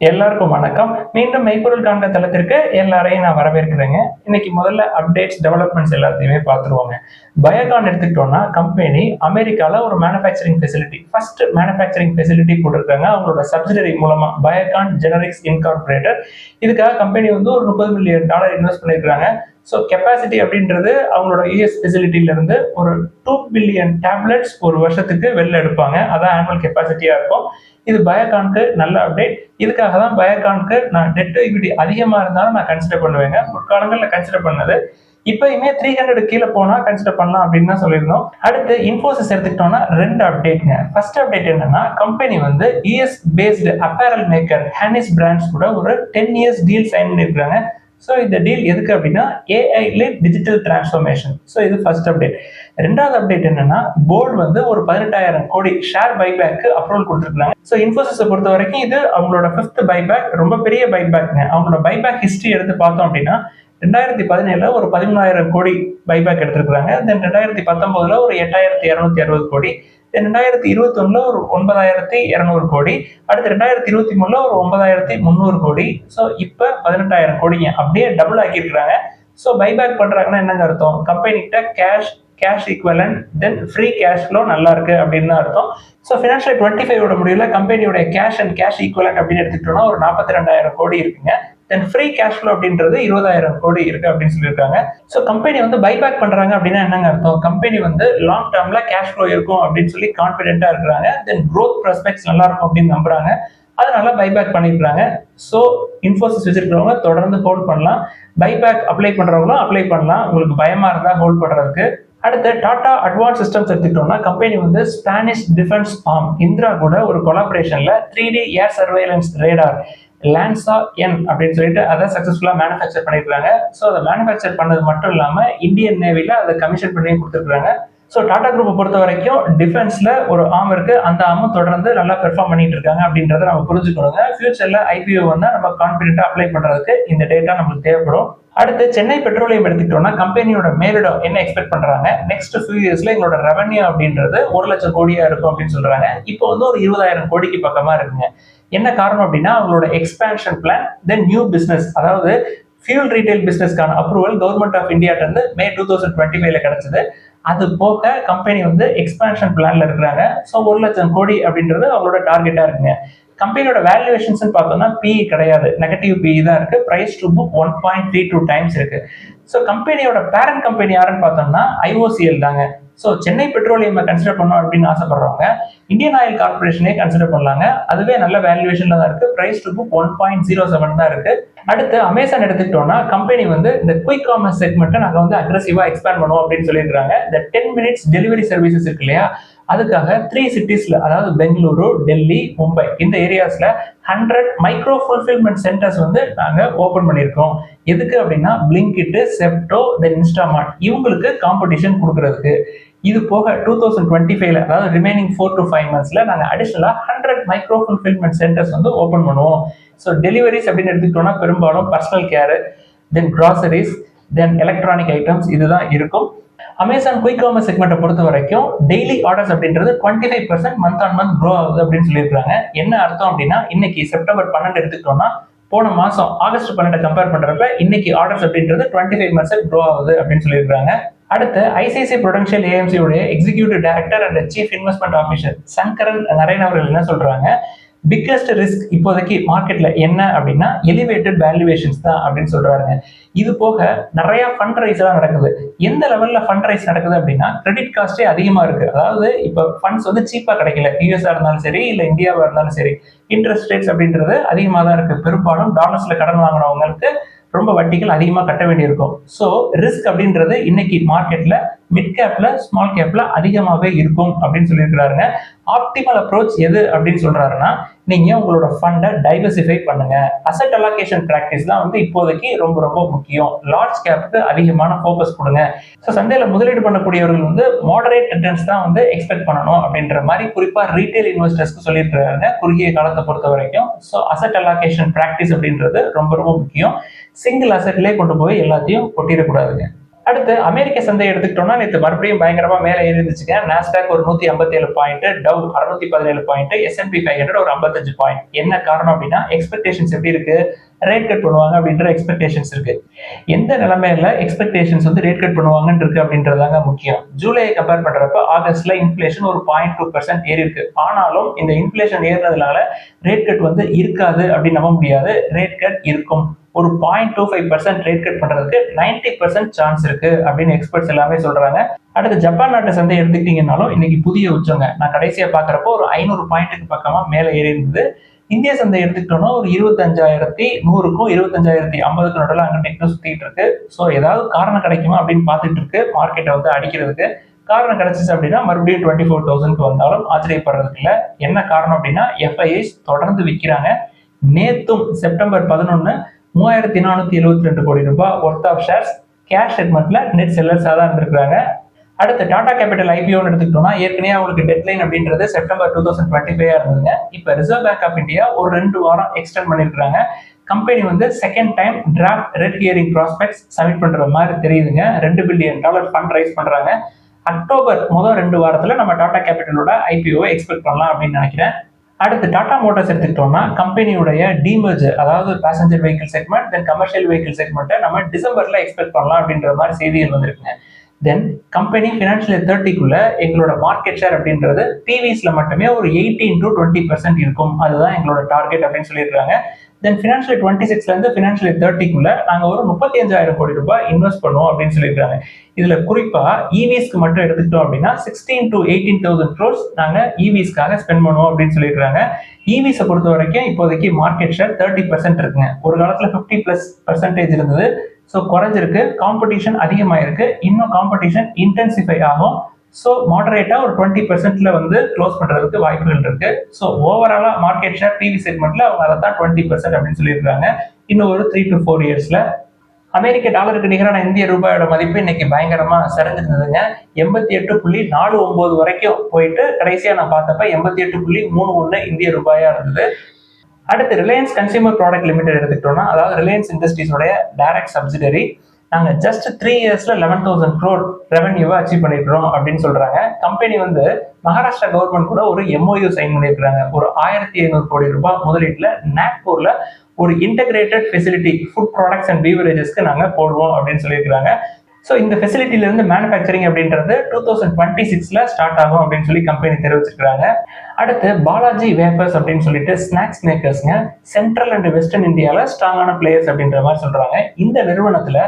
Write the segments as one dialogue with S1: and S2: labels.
S1: எல்லாருக்கும் வணக்கம். மீண்டும் மெய்ப்பொருள் காண்க தளத்திற்கு எல்லாரையும் நான் வரவேற்கிறேங்க. இன்னைக்கு முதல்ல அப்டேட்ஸ், டெவலப்மெண்ட்ஸ் எல்லாத்தையுமே பார்த்துருவோங்க. பயோகான் எடுத்துக்கிட்டோம்னா கம்பெனி அமெரிக்கால ஒரு manufacturing facility, first manufacturing facility போட்டிருக்காங்க. அவங்களோட சப்சிடரி மூலமா பயோகான் ஜெனரிக்ஸ் இன்கார்பரேட்டட். இதுக்காக கம்பெனி வந்து ஒரு $30 மில்லியன் இன்வெஸ்ட் பண்ணியிருக்காங்க. ஸோ கெப்பாசிட்டி அப்படின்றது அவங்களோட யூஎஸ் ஃபெசிலிட்டியில இருந்து ஒரு 2 பில்லியன் டேப்லெட்ஸ் ஒரு வருஷத்துக்கு வெளில எடுப்பாங்க. அதான் ஆனுவல் கெப்பாசிட்டியா இருக்கும். இது பயோகானுக்கு நல்ல அப்டேட். இதுக்காக தான் பயோகானுக்கு நான் டெட் டு ஈக்விட்டி அதிகமா இருந்தாலும் நான் கன்சிடர் பண்ணுவேங்க. முற்காலங்களில் கன்சிடர் பண்ணது. இப்பயுமே 300 கீழே போனா கன்சிடர் பண்ணலாம் அப்படின்னு தான் சொல்லியிருந்தோம். அடுத்து இன்ஃபோசிஸ் எடுத்துக்கிட்டோம்னா 2 அப்டேட்ங்க. ஃபர்ஸ்ட் அப்டேட் என்னன்னா, கம்பெனி வந்து US based apparel maker Hanes Brands கூட ஒரு 10 இயர்ஸ் டீல் சைன் பண்ணியிருக்காங்க. ஸோ இந்த டீல் எதுக்கு அப்படின்னா AI led digital transformation. So இது ஃபர்ஸ்ட் அப்டேட். ரெண்டாவது அப்டேட் என்னன்னா, போர்டு வந்து ஒரு 18,000 கோடி ஷேர் பைபேக்கு அப்ரூவல் கொடுத்துருக்காங்க. ஸோ இன்ஃபோசிஸை பொறுத்த வரைக்கும் இது அவங்களோட 5th பைபேக், ரொம்ப பெரிய பைபேக்ங்க. அவங்களோட பைபேக் ஹிஸ்டரி எடுத்து பார்த்தோம் அப்படின்னா 2017 ஒரு 13,000 கோடி பைபேக் எடுத்திருக்காங்க. தென் 2019 ஒரு 8,260 கோடி, 2021 ஒரு 9,200 கோடி, அடுத்து 2023 ஒரு 9,300 கோடி. ஸோ இப்போ 18,000 கோடிங்க, அப்படியே டபுள் ஆக்கியிருக்கிறாங்க. ஸோ பைபேக் பண்றாங்கன்னா என்னங்க அர்த்தம்? கம்பெனி கிட்ட கேஷ் ஈக்குவலன்ட் தென் ஃப்ரீ கேஷ் ஃப்ளோ நல்லா இருக்கு அப்படின்னு தான் அர்த்தம். ஸோ ஃபினான்ஷியல் 25 முடிவில் கம்பெனியோட கேஷ் அண்ட் கேஷ் ஈக்குவலன்ட் அப்படின்னு எடுத்துக்கிட்டோம்னா ஒரு 42,000 கோடி இருக்குங்க. தென் ஃப்ரீ கேஷ் ஃப்ளோ அப்படின்றது 20,000 கோடி இருக்கு அப்படின்னு சொல்லியிருக்காங்க. ஸோ கம்பெனி வந்து பைபேக் பண்றாங்க அப்படின்னா என்னங்க அர்த்தம்? கம்பெனி வந்து லாங் டேர்ம்ல கேஷ் ஃப்ளோ இருக்கும் அப்படின்னு சொல்லி கான்பிடென்ட்டா இருக்கிறாங்க. தென் க்ரோத் ப்ராஸ்பெக்ட்ஸ் நல்லா இருக்கும் அப்படின்னு நம்புறாங்க. அதனால பைபேக் பண்ணிருக்காங்க. ஸோ இன்ஃபோசிஸ் வச்சிருக்கிறவங்க தொடர்ந்து ஹோல்ட் பண்ணலாம். பைபேக் அப்ளை பண்றவங்களும் அப்ளை பண்ணலாம், உங்களுக்கு பயமா இருந்தா ஹோல்ட் பண்றதுக்கு. அடுத்து டாடா அட்வான்ஸ் சிஸ்டம்ஸ் எடுத்துக்கிட்டோம்னா கம்பெனி வந்து ஸ்பானிஷ் டிஃபென்ஸ் ஆர்ம் இந்திரா கூட ஒரு கொலாபரேஷன்ல 3D ஏர் சர்வேலன்ஸ் ரேடார் லான்சா என் அப்படின்னு சொல்லிட்டு அதை சக்சஸ்ஃபுல்லா மேனுஃபேக்சர் பண்ணிருக்காங்க. ஸோ அதை மேனுஃபேக்சர் பண்ணது மட்டும் இல்லாம இந்தியன் நேவில அதை கமிஷன் பண்ணி கொடுத்துருக்காங்க. ஸோ டாடா குரூப்பை பொறுத்த வரைக்கும் டிஃபென்ஸ்ல ஒரு ஆர்ம் இருக்கு, அந்த ஆர்மும் தொடர்ந்து நல்லா பெர்ஃபார்ம் பண்ணிட்டு இருக்காங்க அப்படின்றத நம்ம புரிஞ்சுக்கணுங்க. ஃபியூச்சர்ல ஐபிஓ வந்து நம்ம கான்பிடென்ட்டா அப்ளை பண்றதுக்கு இந்த டேட்டா நமக்கு தேவைப்படும். அடுத்து சென்னை பெட்ரோலியம் எடுத்துக்கிட்டோம்னா கம்பெனியோட மேலிடம் என்ன எக்ஸ்பெக்ட் பண்றாங்க, நெக்ஸ்ட் ஃபியூ இயர்ஸ்ல எங்களோட ரெவன்யூ அப்படின்றது 1,00,000 கோடியா இருக்கும் அப்படின்னு சொல்றாங்க. இப்போ வந்து ஒரு 20,000 கோடிக்கு பக்கமா இருக்குங்க. என்ன காரணம் அப்படின்னா அவங்களோட expansion plan, then new business, அதாவது ஃபியூல் ரீட்டைல் பிசினஸ்க்கான அப்ரூவல் கவர்மெண்ட் ஆஃப் இந்தியா இருந்து மே 2025 கிடைச்சது. அது போக கம்பெனி வந்து எக்ஸ்பான்ஷன் பிளான்ல இருக்கிறாங்க. ஸோ 1,00,000 கோடி அப்படின்றது அவங்களோட டார்கெட்டா இருக்குங்க. கம்பெனியோட வேல்யூவேஷன்ஸ் பார்த்தோம்னா பிஇ கிடையாது, நெகட்டிவ் பிஇ தான் இருக்கு. பிரைஸ் டு புக் 1.32 டைம்ஸ் இருக்கு. ஸோ கம்பெனியோட பேரண்ட் கம்பெனி யாருன்னு பார்த்தோம்னா ஐஓசிஎல் தாங்க. ஸோ சென்னை பெட்ரோலியம் கன்சிடர் பண்ணோம் அப்படின்னு ஆசைப்படுறவங்க இந்தியன் ஆயில் கார்பரேஷனே கன்சிடர் பண்ணலாங்க. அதுவே நல்ல வேல்யூவேஷன்ல தான் இருக்கு. பிரைஸ் டு புக் 1.07 தான் இருக்கு. அடுத்து அமேசான் எடுத்துக்கிட்டோம்னா கம்பெனி வந்து இந்த குயிக் காமர்ஸ் செக்மெண்ட்டை நாங்கள் வந்து அக்ரெசிவா எக்ஸ்பேண்ட் பண்ணுவோம் அப்படின்னு சொல்லியிருக்காங்க. இந்த 10 மினிட்ஸ் டெலிவரி சர்வீசஸ் இருக்கு இல்லையா, அதுக்காக 3 சிட்டிஸ்ல, அதாவது பெங்களூரு, டெல்லி, மும்பை, இந்த ஏரியாஸ்ல 100 மைக்ரோ ஃபுல்ஃபில்மெண்ட் சென்டர்ஸ் வந்து நாங்க ஓபன் பண்ணியிருக்கோம். எதுக்கு அப்படின்னா பிளிங்கிட், செப்டோ, தென் இன்ஸ்டாமார்ட் இவங்களுக்கு காம்படிஷன் கொடுக்கறதுக்கு. இது போக 2025 அதாவது ரிமைனிங் 4 to 5 monthsல நாங்க அடிஷனலா 100 மைக்ரோ ஃபுல்ஃபில்மெண்ட் சென்டர்ஸ் வந்து ஓபன் பண்ணுவோம். ஸோ டெலிவரிஸ் அப்படின்னு எடுத்துக்கிட்டோம்னா பெரும்பாலும் பர்சனல் கேர், தென் கிராசரிஸ், தென் எலக்ட்ரானிக் ஐட்டம்ஸ் இதுதான் இருக்கும். அமேசான் குயிக் காமர்ஸ் செக்மெண்ட்டை பொறுத்த வரைக்கும் டெய்லி ஆர்டர்ஸ் அப்படின்றது 25% மந்த் ஆன் மந்த் க்ரோ ஆகுது அப்படின்னு சொல்லியிருக்காங்க. என்ன அர்த்தம் அப்படின்னா இன்னைக்கு செப்டம்பர் 12 எடுத்துக்கிட்டோம்னா போன மாசம் ஆகஸ்ட் 12 கம்பேர் பண்றப்ப இன்னைக்கு ஆர்டர்ஸ் அப்படின்றது 25% க்ரோ ஆகுது அப்படின்னு சொல்லியிருக்காங்க. அடுத்து ஐசிஐசிஐ ப்ரூடென்ஷியல் ஏஎம்சி உடைய executive director and chief investment officer Sankaran Naren அவர்கள் என்ன சொல்றாங்க, பிக்கஸ்ட் ரிஸ்க் இப்போதைக்கு மார்க்கெட்ல என்ன அப்படின்னா எலிவேட்டட் வேல்யூவேஷன்ஸ் தான் அப்படின்னு சொல்றாங்க. இது போக நிறைய ஃபண்ட் ரைஸ் எல்லாம் நடக்குது. எந்த லெவல்ல ஃபண்ட் ரைஸ் நடக்குது அப்படின்னா கிரெடிட் காஸ்டே அதிகமா இருக்கு. அதாவது இப்போ ஃபண்ட்ஸ் வந்து சீப்பா கிடைக்கல, யூஎஸ்ஆ இருந்தாலும் சரி இல்ல இந்தியாவா இருந்தாலும் சரி, இன்ட்ரெஸ்ட் ரேட்ஸ் அப்படின்றது அதிகமா தான் இருக்கு. பெரும்பாலும் டாலர்ஸ்ல கடன் வாங்கினவங்களுக்கு ரொம்ப வட்டிகள் அதிகமா கட்ட வேண்டியிருக்கும். ஸோ ரிஸ்க் அப்படின்றது இன்னைக்கு மார்க்கெட்ல மிட் கேப்ல ஸ்மால் கேப்ல அதிகமாகவே இருக்கும் அப்படின்னு சொல்லியிருக்கிறாருங்க. ஆப்டிமல் அப்ரோச் எது அப்படின்னு சொல்றாருன்னா, நீங்க உங்களோட ஃபண்டை டைவர்சிஃபை பண்ணுங்க. அசெட் அலோகேஷன் பிராக்டிஸ் தான் வந்து இப்போதைக்கு ரொம்ப ரொம்ப முக்கியம். லார்ஜ் கேப்புக்கு அதிகமான ஃபோக்கஸ் கொடுங்க. ஸோ சந்தையில முதலீடு பண்ணக்கூடியவர்கள் வந்து மாடரேட் ரிட்டர்ன்ஸ் தான் வந்து எக்ஸ்பெக்ட் பண்ணணும் அப்படின்ற மாதிரி குறிப்பா ரீட்டைல் இன்வெஸ்டர்ஸ்க்கு சொல்லியிருக்கிறாங்க குறுகிய காலத்தை பொறுத்த வரைக்கும். ஸோ அசெட் அலோகேஷன் பிராக்டிஸ் அப்படின்றது ரொம்ப ரொம்ப முக்கியம். சிங்கிள் அசெட்லேயே கொண்டு போய் எல்லாத்தையும் கொட்டிடக்கூடாதுங்க. அடுத்து அமெரிக்க சந்தை எடுத்துக்கிட்டோம்னா நேற்று மறுபடியும் பயங்கரமா மேலே ஏறி இருந்துச்சுங்க. நாஸ்டாக் ஒரு 157 பாயிண்ட், டவ் 617 பாயிண்ட், S&P 500 ஒரு 55 பாயிண்ட். என்ன காரணம் அப்படின்னா எக்ஸ்பெக்டேஷன்ஸ் எப்படி இருக்கு, ரேட் கட் பண்ணுவாங்க அப்படின்ற எக்ஸ்பெக்டேஷன்ஸ் இருக்கு. எந்த நிலைமையில எக்ஸ்பெக்டேஷன்ஸ் வந்து ரேட் கட் பண்ணுவாங்கன்னு இருக்கு அப்படின்றதாங்க முக்கியம். ஜூலையை கம்பேர் பண்றப்ப ஆகஸ்ட்ல இன்ஃபிளேஷன் ஒரு 0.2% ஏறி இருக்கு. ஆனாலும் இந்த இன்ஃபிளேஷன் ஏறினதுனால ரேட் கட் வந்து இருக்காது அப்படின்னு நம்ப முடியாது. ரேட் கட் இருக்கும். ஒரு 0.25% ரேட் கட் பண்றதுக்கு 90% சான்ஸ் இருக்கு அப்படின்னு எக்ஸ்பர்ட்ஸ் எல்லாமே சொல்றாங்க. அடுத்து ஜப்பான் நாட்டு சந்தை எடுத்துக்கிட்டீங்கன்னாலும் இன்னைக்கு புதிய உச்சங்க. நான் கடைசியா பாக்குறப்போ ஒரு 500 பாயிண்ட்டுக்கு பக்கமா மேல ஏறி இருந்தது. இந்திய சந்தை எடுத்துக்கிட்டோம்னா ஒரு 25,100க்கும் 25,050க்கும் நடுவில் அங்கே நெக்டும் சுத்திட்டு இருக்கு. ஸோ ஏதாவது காரணம் கிடைக்குமா அப்படின்னு பார்த்துட்டு இருக்கு மார்க்கெட்டை வந்து அடிக்கிறதுக்கு. காரணம் கிடைச்சிச்சு அப்படின்னா மறுபடியும் 24,000க்கு வந்தாலும் ஆச்சரியப்படுறதுக்கு இல்லை. என்ன காரணம் அப்படின்னா FIIs தொடர்ந்து விற்கிறாங்க. நேத்தும் செப்டம்பர் 11 3,472 கோடி ரூபாய் ஒர்த் ஆஃப் ஷேர்ஸ் கேஷ் செக்மெண்ட்ல நெட் செல்லர்ஸாக தான் இருந்திருக்காங்க. அடுத்து டாடா கேபிட்டல் IPOன்னு எடுத்துக்கிட்டோம்னா ஏற்கனவே அவங்களுக்கு டெட்லைன் அப்படின்றது செப்டம்பர் 2025 இருந்ததுங்க. இப்போ ரிசர்வ் பேங்க் ஆஃப் இந்தியா ஒரு 2 வாரம் எக்ஸ்டெண்ட் பண்ணியிருக்காங்க. கம்பெனி வந்து second time draft red hearing prospects submit பண்ற மாதிரி தெரியுதுங்க. $2 பில்லியன் ஃபண்ட் ரைஸ் பண்றாங்க. அக்டோபர் முதல் 2 வாரத்துல நம்ம டாடா கேபிட்டலோட IPOவை எக்ஸ்பெக்ட் பண்ணலாம் அப்படின்னு நினைக்கிறேன். அடுத்து டாடா மோட்டார்ஸ் எடுத்துக்கிட்டோம்னா கம்பெனியுடைய டிமர்ஜர், அதாவது பேசஞ்சர் வெஹிக்கிள் செக்மெண்ட் தென் கமர்ஷியல் வெஹிக்கிள் செக்மெண்ட்டை நம்ம டிசம்பர்ல எக்ஸ்பெக்ட் பண்ணலாம் அப்படின்ற மாதிரி செய்திகள் வந்திருக்குங்க. தென் கம்பெனி ஃபினான்ஷியல் இயர் 30க்குள்ள எங்களோட மார்க்கெட் ஷேர் அப்படின்றது PVSல மட்டுமே ஒரு 18 to 20% இருக்கும். அதுதான் எங்களோட டார்கெட் அப்படின்னு சொல்லியிருக்காங்க. தென் ஃபினான்ஷியல் இயர் 26ல இருந்து ஃபினான்ஷியல் இயர் 30க்குள்ள நாங்க ஒரு 35,000 கோடி ரூபாய் இன்வெஸ்ட் பண்ணுவோம் அப்படின்னு சொல்லியிருக்காங்க. இதுல குறிப்பா EVஸ்க்கு மட்டும் எடுத்துக்கிட்டோம் அப்படின்னா 16 to 18,000 crores நாங்க EVஸ்க்காக ஸ்பெண்ட் பண்ணுவோம் அப்படின்னு சொல்லியிருக்காங்க. EVஸை பொறுத்த வரைக்கும் இப்போதைக்கு மார்க்கெட் ஷேர் 30% இருக்குங்க. ஒரு காலத்துல 50+% இருந்தது. ஸோ குறைஞ்சிருக்கு. காம்படிஷன் அதிகமாயிருக்கு. இன்னும் காம்படிஷன் இன்டென்சிஃபை ஆகும். ஸோ மாடரேட்டா ஒரு 20%ல வந்து க்ளோஸ் பண்றதுக்கு வாய்ப்புகள் இருக்கு. ஸோ ஓவராலா மார்க்கெட் ஷேர் PV செக்மெண்ட்ல அவங்க அதை தான் 20% அப்படின்னு சொல்லியிருக்காங்க. இன்னும் ஒரு 3 to 4 இயர்ஸ்ல. அமெரிக்க டாலருக்கு நிகரான இந்திய ரூபாயோட மதிப்பு இன்னைக்கு பயங்கரமா சரிஞ்சிருந்ததுங்க. 88.49 வரைக்கும் போயிட்டு கடைசியா நான் பார்த்தப்ப 88.31 இந்திய ரூபாயா இருந்தது. அடுத்து ரிலையன்ஸ் கன்சியூமர் ப்ராடக்ட் லிமிடெட் எடுத்துக்கிட்டோம்னா, அதாவது ரிலையன்ஸ் இண்டஸ்ட்ரீஸோட டைரக்ட் சப்சிடரி, நாங்க ஜஸ்ட் 3 இயர்ஸ்ல 11,000 crore ரெவன்யூவை அச்சீவ் பண்ணிருக்கிறோம் அப்படின்னு சொல்றாங்க. கம்பெனி வந்து மகாராஷ்டிரா கவர்மெண்ட் கூட ஒரு MOU சைன் பண்ணியிருக்காங்க. ஒரு 1,500 கோடி ரூபாய் முதலீட்டுல நாக்பூர்ல ஒரு integrated facility food products and பீவரேஜஸ்க்கு நாங்க போடுவோம் அப்படின்னு சொல்லியிருக்காங்க. ஸோ இந்த ஃபெசிலிட்டில இருந்து மேனுஃபேக்சரிங் அப்படின்றது 2026ல ஸ்டார்ட் ஆகும் அப்படின்னு சொல்லி கம்பெனி தெரிவிச்சிருக்காங்க. அடுத்து பாலாஜி வேஃபர்ஸ் அப்படின்னு சொல்லிட்டு ஸ்நாக்ஸ் மேக்கர்ஸ்ங்க, சென்ட்ரல் அண்ட் வெஸ்டர்ன் இந்தியாவில் ஸ்ட்ராங்கான பிளேயர்ஸ் அப்படின்ற மாதிரி சொல்றாங்க. இந்த நிறுவனத்துல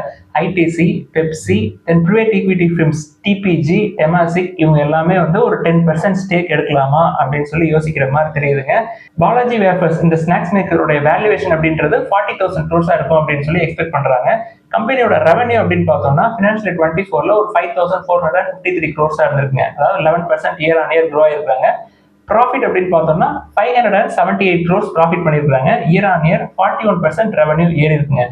S1: ITC, பெப்சி, தென் பிரைவேட் ஈக்விட்டி ஃபிர்ம்ஸ் TPG, டெமாசிக் இவங்க எல்லாமே வந்து ஒரு 10% ஸ்டேக் எடுக்கலாமா அப்படின்னு சொல்லி யோசிக்கிற மாதிரி தெரியுதுங்க. பாலாஜி வேஃபர்ஸ் இந்த ஸ்நாக்ஸ் மேக்கருடைய வேல்யூவேஷன் அப்படின்றது 40,000 crores இருக்கும் அப்படின்னு சொல்லி எக்ஸ்பெக்ட் பண்றாங்க. கம்பெனியோட ரெவன்யூ அப்படின்னு பார்த்தோம்னா ஃபினான்ஷியல் இயர் 24ல ஒரு 5,453 crores இருந்திருக்குங்க. அதாவது 11% இயர் ஆன் இயர் க்ரோ ஆயிருக்காங்க. ப்ராஃபிட் அப்படின்னு பார்த்தோம்னா 578 crores ப்ராஃபிட் பண்ணியிருக்காங்க. இயர் ஆன் இயர் 41% ரெவன்யூ ஏறி இருக்குங்க.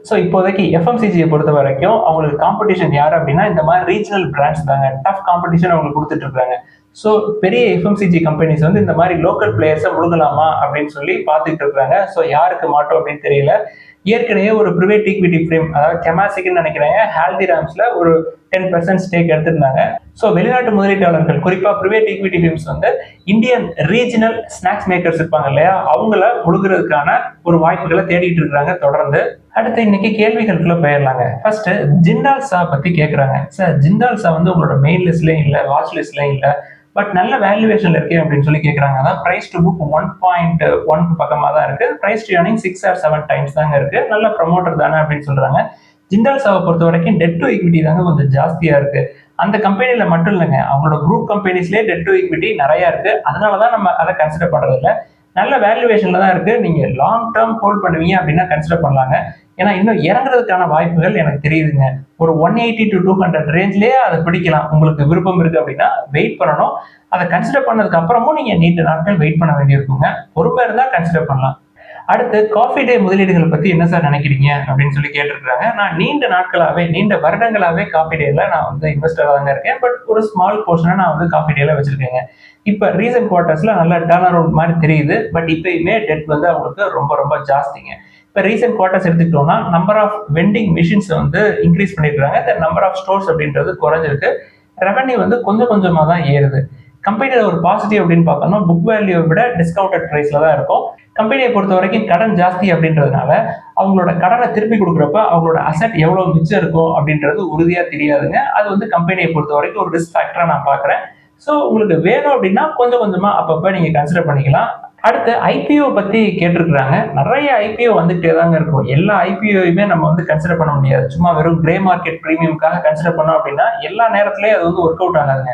S1: ஸோ இப்போதைக்கு FMCGயை பொறுத்த வரைக்கும் அவங்களுக்கு காம்படிஷன் யார் அப்படின்னா இந்த மாதிரி ரீஜனல் பிராண்ட்ஸ் தாங்க. டஃப் காம்படிஷன் அவங்களுக்கு கொடுத்துட்டு இருக்காங்க. ஸோ பெரிய FMCG கம்பெனிஸ் வந்து இந்த மாதிரி லோக்கல் பிளேயர்ஸை முழுங்கலாமா அப்படின்னு சொல்லி பார்த்துட்டு இருக்காங்க. ஸோ யாருக்கு மாட்டோம் அப்படின்னு தெரியல. ஏற்கனவே ஒரு பிரைவேட் ஈக்விட்டி ஃபிர்ம், அதாவது டெமாசிக்னு நினைக்கிறாங்க, ஹால்திராம்ஸ்ல ஒரு 10% ஸ்டேக் எடுத்திருந்தாங்க. ஸோ வெளிநாட்டு முதலீட்டாளர்கள் குறிப்பா பிரைவேட் ஈக்விட்டி ஃபிர்ம்ஸ் வந்து இந்தியன் ரீஜனல் ஸ்நாக்ஸ் மேக்கர்ஸ் இருப்பாங்க இல்லையா, அவங்கள முழுகிறதுக்கான ஒரு வாய்ப்புகளை தேடிட்டு இருக்காங்க தொடர்ந்து. அடுத்து இன்னைக்கு கேள்விகளுக்குள்ள போயிடலாங்க. ஃபர்ஸ்ட் ஜிண்டால் சா பத்தி கேட்கறாங்க. சார் ஜிண்டால் சா வந்து உங்களோட மெயின் லிஸ்ட்லயும் இல்லை, வாட்ச் லிஸ்ட்லயும் இல்லை, பட் நல்ல வேல்யூவேஷன்ல இருக்கு அப்படின்னு சொல்லி கேட்கறாங்க. அதான் பிரைஸ் டு புக் 1.1 பக்கமா தான் இருக்கு. Price to earning 6 or 7 times தாங்க இருக்கு. நல்ல ப்ரமோட்டர் தானே அப்படின்னு சொல்றாங்க. ஜிண்டால் சாவை பொறுத்த வரைக்கும் டெட் டு ஈக்விட்டி தாங்க கொஞ்சம் ஜாஸ்தியா இருக்கு. அந்த கம்பெனில மட்டும் இல்லைங்க, அவங்களோட குரூப் கம்பெனிஸ்லேயே டெட் டு ஈக்விட்டி நிறைய இருக்கு. அதனாலதான் நம்ம அதை கன்சிடர் பண்றது இல்லை. நல்ல வேல்யூவேஷன்ல தான் இருக்கு. நீங்க லாங் டேர்ம் ஹோல்ட் பண்ணுவீங்க அப்படின்னா கன்சிடர் பண்ணலாங்க. ஏன்னா இன்னும் இறங்குறதுக்கான வாய்ப்புகள் எனக்கு தெரியுதுங்க. ஒரு 180 to 200 ரேஞ்ச்லயே அதை பிடிக்கலாம். உங்களுக்கு விருப்பம் இருக்கு அப்படின்னா வெயிட் பண்ணணும். அதை கன்சிடர் பண்ணதுக்கு அப்புறமும் நீங்க நீண்ட நாட்கள் வெயிட் பண்ண வேண்டியிருக்குங்க. பொறுமை இருந்தா கன்சிடர் பண்ணலாம். அடுத்து காஃபி டே முதலீடுகள் பத்தி என்ன சார் நினைக்கிறீங்க அப்படின்னு சொல்லி கேட்டிருக்காங்க. நான் நீண்ட வருடங்களாவே காஃபி டேல நான் வந்து இன்வெஸ்டரா தாங்க இருக்கேன். பட் ஒரு ஸ்மால் போர்ஷனை நான் வந்து காஃபி டேல வச்சிருக்கேங்க. இப்ப ரீசன்ட் குவார்டர்ஸ்ல நல்ல டர்ன் அரவுண்ட் மாதிரி தெரியுது. பட் இப்பயுமே டெட் வந்து அவங்களுக்கு ரொம்ப ரொம்ப ஜாஸ்திங்க. இப்போ ரீசெண்ட் குவார்ட்டர்ஸ் எடுத்துக்கிட்டோம்னா நம்பர் ஆஃப் வெண்டிங் மிஷின்ஸ் வந்து இன்க்ரீஸ் பண்ணியிருக்காங்க, நம்பர் ஆஃப் ஸ்டோர்ஸ் அப்படின்றது குறைஞ்சிருக்கு, ரெவன்யூ வந்து கொஞ்சம் கொஞ்சமாக தான் ஏறுது. கம்பெனியில் ஒரு பாசிட்டிவ் அப்படின்னு பார்த்தோம்னா புக் வேல்யூவை விட டிஸ்கவுண்டட் ப்ரைஸில் தான் இருக்கும். கம்பெனியை பொறுத்த வரைக்கும் கடன் ஜாஸ்தி அப்படின்றதுனால அவங்களோட கடனை திருப்பி கொடுக்குறப்ப அவங்களோட அசெட் எவ்வளோ மிச்சம் இருக்கும் அப்படின்றது உறுதியாக தெரியாதுங்க. அது வந்து கம்பெனியை பொறுத்த வரைக்கும் ஒரு ரிஸ்க் ஃபேக்டராக நான் பார்க்குறேன். ஸோ உங்களுக்கு வேணும் அப்படின்னா கொஞ்சம் கொஞ்சமாக அப்பப்போ நீங்கள் கன்சிடர் பண்ணிக்கலாம். அடுத்து ஐபிஓ பற்றி கேட்டிருக்கிறாங்க. நிறைய ஐபிஓ வந்துகிட்டே தாங்க இருக்கும். எல்லா ஐபிஓயுமே நம்ம வந்து கன்சிடர் பண்ண முடியாது. சும்மா வெறும் கிரே மார்க்கெட் ப்ரீமியம்காக கன்சிடர் பண்ணோம் அப்படின்னா எல்லா நேரத்துலையும் அது வந்து ஒர்க் அவுட் ஆகாதுங்க.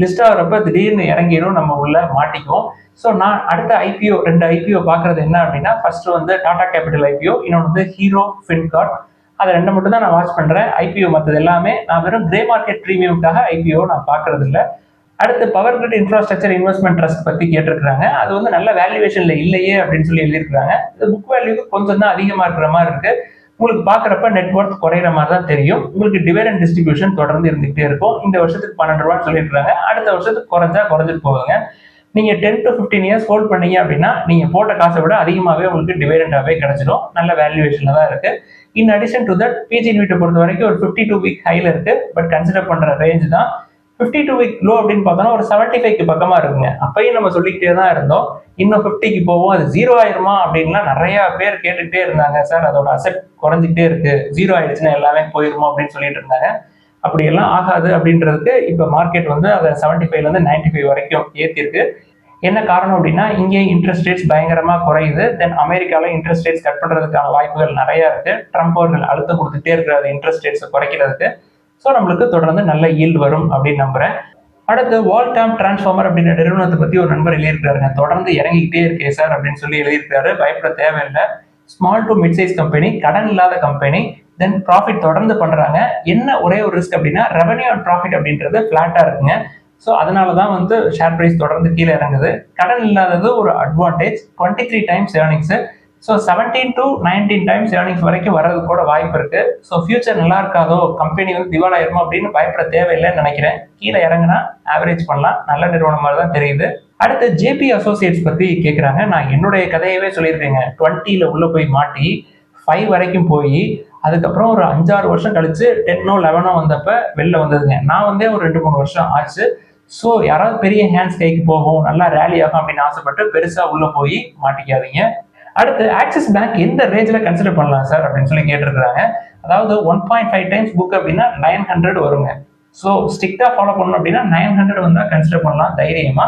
S1: லிஸ்ட் ஆகிறப்ப திடீர்னு இறங்கிடும், நம்ம உள்ள மாட்டிக்கும். ஸோ நான் அடுத்த ஐபிஓ 2 ஐபிஓ பார்க்கறது என்ன அப்படின்னா ஃபர்ஸ்ட் வந்து டாடா கேபிட்டல் ஐபிஓ, இன்னொன்று வந்து ஹீரோ ஃபின்கார்ப். அதை 2 மட்டும் தான் நான் வாட்ச் பண்ணுறேன். ஐபிஓ மற்றது எல்லாமே நான் வெறும் கிரே மார்க்கெட் ப்ரீமியம்காக ஐபிஓ நான் பார்க்கறது இல்லை. அடுத்து power grid infrastructure investment trust பற்றி கேட்டிருக்காங்க. அது வந்து நல்ல வேல்யூவேஷன்ல இல்லையே அப்படின்னு சொல்லி எழுதியிருக்காங்க. இது புக் வேல்யூக்கு கொஞ்சம் தான் அதிகமாக இருக்கிற மாதிரி இருக்கு. உங்களுக்கு பார்க்குறப்ப நெட்ஒர்க் குறையிற மாதிரி தான் தெரியும். உங்களுக்கு டிவிடெண்ட் டிஸ்ட்ரிபியூஷன் தொடர்ந்து இருந்துகிட்டே இருக்கும். இந்த வருஷத்துக்கு 12 ரூபான்னு சொல்லியிருக்காங்க. அடுத்த வருஷத்துக்கு குறைஞ்சிட்டு போகுங்க. நீங்கள் 10 to 15 இயர்ஸ் ஹோல்ட் பண்ணீங்க அப்படின்னா நீங்கள் போட்ட காசை விட அதிகமாகவே உங்களுக்கு டிவிடெண்டாகவே கிடைச்சிடும். நல்ல வேல்யூவேஷனில் தான் இருக்குது. In addition to that PG இன்விட்டை பொறுத்த வரைக்கும் ஒரு 52 வீக் ஹையில் இருக்குது. பட் கன்சிடர் பண்ணுற ரேஞ்ச் தான். 52 வீக் லோ அப்படின்னு பார்த்தோம்னா ஒரு 75க்கு பக்கமாக இருக்குங்க. அப்பயும் நம்ம சொல்லிக்கிட்டே தான் இருந்தோம் இன்னும் 50க்கு போவோம், அது 0 ஆயிருமா அப்படின்லாம் நிறைய பேர் கேட்டுக்கிட்டே இருந்தாங்க. சார் அதோட அசெட் குறைஞ்சிக்கிட்டே இருக்கு, 0 ஆயிடுச்சுன்னா எல்லாமே போயிருமோ அப்படின்னு சொல்லிட்டு இருந்தாங்க. அப்படியெல்லாம் ஆகாது அப்படின்றதுக்கு இப்போ மார்க்கெட் வந்து அதை 75லேருந்து 95 வரைக்கும் ஏற்றிருக்கு. என்ன காரணம் அப்படின்னா இங்கே இன்ட்ரெஸ்ட் ரேட்ஸ் பயங்கரமாக குறையுது. தென் அமெரிக்காவில் இன்ட்ரெஸ்ட் ரேட்ஸ் கட் பண்ணுறதுக்கான வாய்ப்புகள் நிறையா இருக்குது. ட்ரம்ப் அவர்கள் அழுத்தம் கொடுத்துட்டே இருக்கிறது இன்ட்ரெஸ்ட் ரேட்ஸை குறைக்கிறதுக்கு. ஸோ நம்மளுக்கு தொடர்ந்து நல்ல ஈல்டு வரும் அப்படின்னு நம்புறேன். அடுத்து வால்டாம் டிரான்ஸ்ஃபார்மர் அப்படின்ற நிறுவனத்தை பற்றி ஒரு நண்பர் எழுதியிருக்காருங்க. தொடர்ந்து இறங்கிக்கிட்டே இருக்கே சார் அப்படின்னு சொல்லி எழுதியிருக்காரு. பயப்பட தேவையில்லை. Small to mid size company, கடன் இல்லாத கம்பெனி, தென் ப்ராஃபிட் தொடர்ந்து பண்ணுறாங்க. என்ன ஒரே ஒரு ரிஸ்க் அப்படின்னா ரெவன்யூ அண்ட் ப்ராஃபிட் அப்படின்றது ஃப்ளாட்டாக இருக்குங்க. ஸோ அதனால தான் வந்து ஷேர் ப்ரைஸ் தொடர்ந்து கீழே இறங்குது. கடன் இல்லாதது ஒரு advantage. 23 times earnings. So 17 to 19 times earnings வரைக்கும் வர்றது கூட வாய்ப்பு இருக்கு. ஸோ ஃபியூச்சர் நல்லா இருக்காதோ, கம்பெனி வந்து திவாலாயிருமோ அப்படின்னு பயப்பட தேவையில்லைன்னு நினைக்கிறேன். கீழே இறங்குனா ஆவரேஜ் பண்ணலாம். நல்ல நிறுவனம் மாதிரி தான் தெரியுது. அடுத்து ஜேபி அசோசியேட்ஸ் பற்றி கேட்குறாங்க. நான் என்னுடைய கதையவே சொல்லியிருக்கேங்க. 20ல் உள்ள போய் மாட்டி 5 வரைக்கும் போய் அதுக்கப்புறம் ஒரு 5-6 வருஷம் கழிச்சு 10ஓ 11ஓ வந்தப்ப வெளில வந்ததுங்க. நான் வந்து ஒரு 2-3 வருஷம் ஆச்சு. ஸோ யாராவது பெரிய ஹேண்ட்ஸ் கைக்கு போகும், நல்லா ரேலி ஆகும் அப்படின்னு ஆசைப்பட்டு பெருசா உள்ள போய் மாட்டிக்காதீங்க. அடுத்து ஆக்சிஸ் பேங்க் எந்த ரேஞ்சில் கன்சிடர் பண்ணலாம் சார் அப்படின்னு சொல்லி கேட்டிருக்கிறாங்க. அதாவது 1.5 டைம்ஸ் புக் அப்படின்னா 900 வருங்க. ஸோ ஸ்ட்ரிக்டாக ஃபாலோ பண்ணணும் அப்படின்னா 900 வந்தால் கன்சிடர் பண்ணலாம் தைரியமா.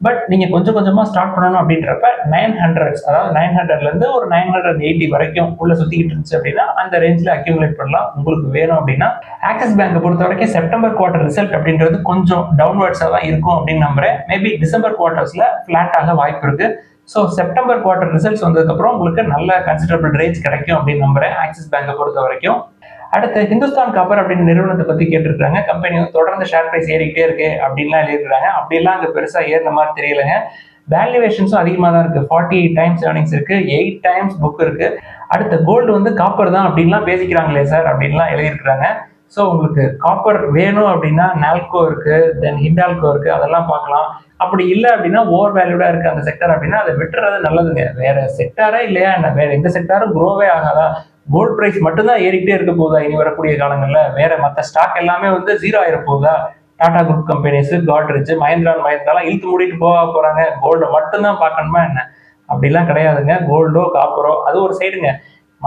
S1: பட் நீங்கள் கொஞ்சம் கொஞ்சமாக ஸ்டார்ட் பண்ணணும் அப்படின்றப்ப 900, அதாவது 900லேருந்து ஒரு 980 வரைக்கும் உள்ள சுற்றிக்கிட்டு இருந்துச்சு அப்படின்னா அந்த ரேஞ்சில் அக்யூமுலேட் பண்ணலாம் உங்களுக்கு வேணும் அப்படின்னா. ஆக்சிஸ் பேங்கை பொறுத்த வரைக்கும் செப்டம்பர் குவார்ட்டர் ரிசல்ட் அப்படின்றது கொஞ்சம் டவுன்வர்ட்ஸாக தான் இருக்கும் அப்படின்னு நம்புறேன். மேபி டிசம்பர் குவார்ட்டர்ஸில் ஃப்ளாட்டாக வாய்ப்பு இருக்கு. ஸோ செப்டம்பர் குவார்ட்டர் ரிசல்ட்ஸ் வந்ததுக்கப்புறம் உங்களுக்கு நல்ல கன்சிடரபிள் ரேஞ்ச் கிடைக்கும் அப்படின்னு நம்புறேன் ஆக்சிஸ் பேங்கை பொறுத்த வரைக்கும். அடுத்து ஹிந்துஸ்தான் காப்பர் அப்படின்னு நிறுவனத்தை பற்றி கேட்டிருக்காங்க. கம்பெனி வந்து தொடர்ந்து ஷேர் பிரைஸ் ஏறிக்கிட்டே இருக்கு அப்படின்லாம் எழுதிருக்காங்க. அப்படிலாம் அங்கே பெருசாக ஏறின மாதிரி தெரியலைங்க. வேல்யூவேஷன்ஸும் அதிகமாக தான் இருக்கு. 48 டைம்ஸ் ஏர்னிங்ஸ் இருக்கு, 8 டைம்ஸ் புக் இருக்கு. அடுத்த கோல்டு வந்து காப்பர் தான் அப்படின்லாம் பேசிக்கிறாங்களே சார் அப்படின்லாம் எழுதியிருக்கிறாங்க. ஸோ உங்களுக்கு காப்பர் வேணும் அப்படின்னா நால்கோ இருக்கு, தென் ஹிண்டால்கோ இருக்கு, அதெல்லாம் பார்க்கலாம். அப்படி இல்லை அப்படின்னா ஓவர் வேல்யூடா இருக்கு அந்த செக்டர் அப்படின்னா அதை விட்டுறது நல்லதுங்க. வேற செக்டாரே இல்லையா என்ன, வேற எந்த செக்டாரும் க்ரோவே ஆகாதா? கோல்ட் பிரைஸ் மட்டும்தான் ஏறிக்கிட்டே இருக்க போகுதா இனி வரக்கூடிய காலங்களில்? வேற மற்ற ஸ்டாக் எல்லாமே வந்து 0 ஆயிர போகுதா? டாடா குரூப் கம்பெனிஸ், காட்ரேஜ், மஹிந்திராலாம் இழுத்து மூடிட்டு போறாங்க. கோல்டு மட்டும்தான் பார்க்கணுமா என்ன? அப்படிலாம் கிடையாதுங்க. கோல்டோ காப்பரோ அது ஒரு சைடுங்க,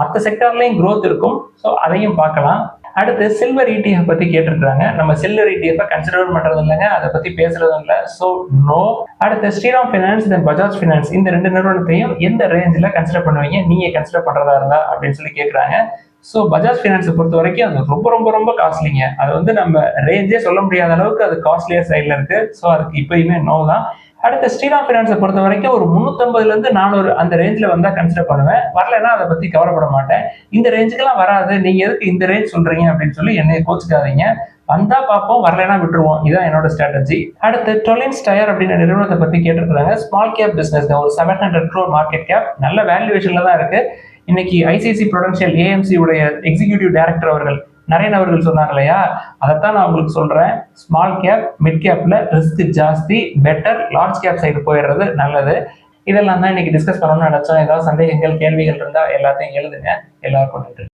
S1: மற்ற செக்டார்லையும் க்ரோத் இருக்கும். ஸோ அதையும் பார்க்கலாம். அடுத்து சில்வர் ETF பத்தி கேட்டிருக்காங்க. நம்ம சில்வர் ETF கன்சிடர் பண்றது இல்லைங்க, அதை பத்தி பேசுறதும் இல்லை. So no. அடுத்து Shriram finance, then Bajaj finance, இந்த 2 நிறுவனத்தையும் எந்த ரேஞ்சில் கன்சிடர் பண்ணுவீங்க நீங்க கன்சிடர் பண்றதா இருந்தா அப்படின்னு சொல்லி கேட்குறாங்க. ஸோ பஜாஜ் ஃபினான்ஸை பொறுத்த வரைக்கும் அது ரொம்ப ரொம்ப ரொம்ப காஸ்ட்லிங்க. அது வந்து நம்ம ரேஞ்சே சொல்ல முடியாத அளவுக்கு அது காஸ்ட்லியர் சைடில் இருக்கு. ஸோ அதுக்கு இப்பயுமே நோ தான். அடுத்த ஸ்ரீராம் ஃபினான்ஸை பொறுத்த வரைக்கும் ஒரு 350லேருந்து 400 அந்த ரேஞ்சில் வந்தால் கன்சிடர் பண்ணுவேன். வரலைன்னா அதை பற்றி கவலைப்பட மாட்டேன். இந்த ரேஞ்சுக்கெல்லாம் வராது, நீங்கள் எதுக்கு இந்த ரேஞ்ச் சொல்கிறீங்க அப்படின்னு சொல்லி என்னை கோச்சிக்காதீங்க. வந்தா பார்ப்போம், வரலைன்னா விட்டுருவோம். இதுதான் என்னோட ஸ்ட்ராட்டஜி. அடுத்து டொலின்ஸ் டயர் அப்படின்ற நிறுவனத்தை பற்றி கேட்டிருக்காங்க. ஸ்மால் கேப் பிஸ்னஸ், ஒரு 700 crore மார்க்கெட் கேப், நல்ல வேல்யூவேஷனில் தான் இருக்கு. இன்னைக்கு ஐசிஐசி ப்ரூடென்ஷியல் AMC உடைய எக்ஸிக்யூட்டிவ் டைரக்டர் அவர்கள் நரேன் அவர்கள் சொன்னாங்க இல்லையா, அதைத்தான் நான் உங்களுக்கு சொல்றேன். ஸ்மால் கேப், மிட் கேப்ல ரிஸ்க் ஜாஸ்தி, பெட்டர் லார்ஜ் கேப் சைடு போயிடுறது நல்லது. இதெல்லாம் தான் இன்னைக்கு டிஸ்கஸ் பண்ணணும்னு நினைச்சோம். ஏதாவது சந்தேகங்கள் கேள்விகள் இருந்தால் எல்லாத்தையும் எழுதுங்க. எல்லாருக்கும் நன்றி.